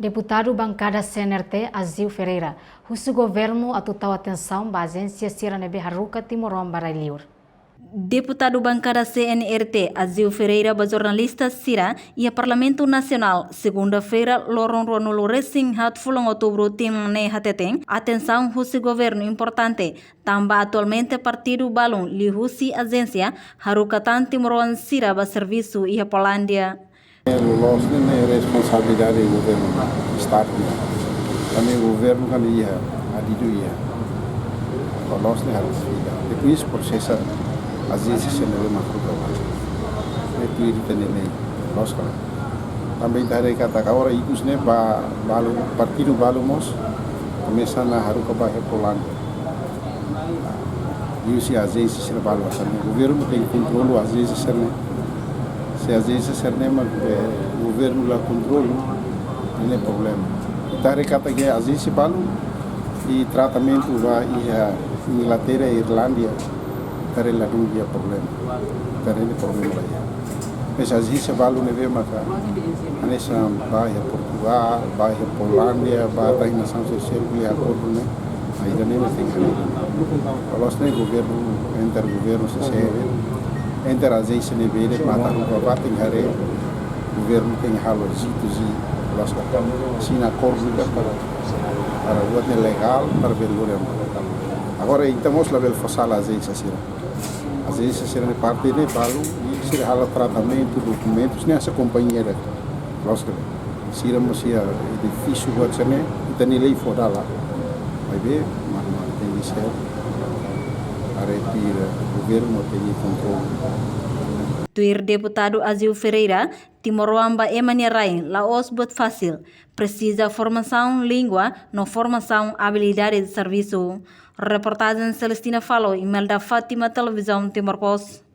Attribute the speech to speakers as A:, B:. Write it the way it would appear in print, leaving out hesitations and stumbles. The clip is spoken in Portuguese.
A: Deputado bancada CNRT, Azil Ferreira, o governo a total atenção para a agência Siranebe Haruka Timorom Baralhur.
B: Deputado bancada CNRT, Azil Ferreira, jornalista Sira e a Parlamento Nacional, segunda-feira, Loron Ronolo Racing Hat Fulong Outubro Timne Hateten, atenção, o governo importante, também atualmente partido Balon, li Husi agência, Harukatan Timoron Sira, ba serviço e a Polândia.
C: Nós não é responsabilidade do governo do Estado, também o governo que ia adivinhar, nós não é responsabilidade. Depois processo às vezes se não é uma coisa, depois ele tem nem nós também dari kata agora isso né balu partido balu mos começa na Haruka Bahia Polândia, e isso às vezes se não balu assim, o governo tem controle às vezes se não se às vezes se não o governo lá controle não é problema. Dari kata que às vezes balu e tratamento vai a Inglaterra e Irlanda dari lá não é problema, dari é problema lá. Mas às vezes balu não vê mais a nessa Bahia Portugal, Bahia Polândia, Bahia nação social que é acordo né, ainda nem tem que nós nem governo intergoverno se serve entre as vezes ne vê mata o bate em hare governo tem halorzitos e nós assim acordo para o outro legal para ver o agora então nós lá ver façala às vezes será parte de balu e se hala tratamento documentos nessa companheira nós se irmos se edifício o outro né e tem lei fora lá vai ver mas tem que ser o governo tem controle.
B: Tuir deputado Azil Ferreira, Timoroamba Emaniarain, Laos bot fácil, precisa formação língua, não formação habilidade de serviço. Reportagem Celestina Falo, e-mail da Fátima Televisão Timor Post.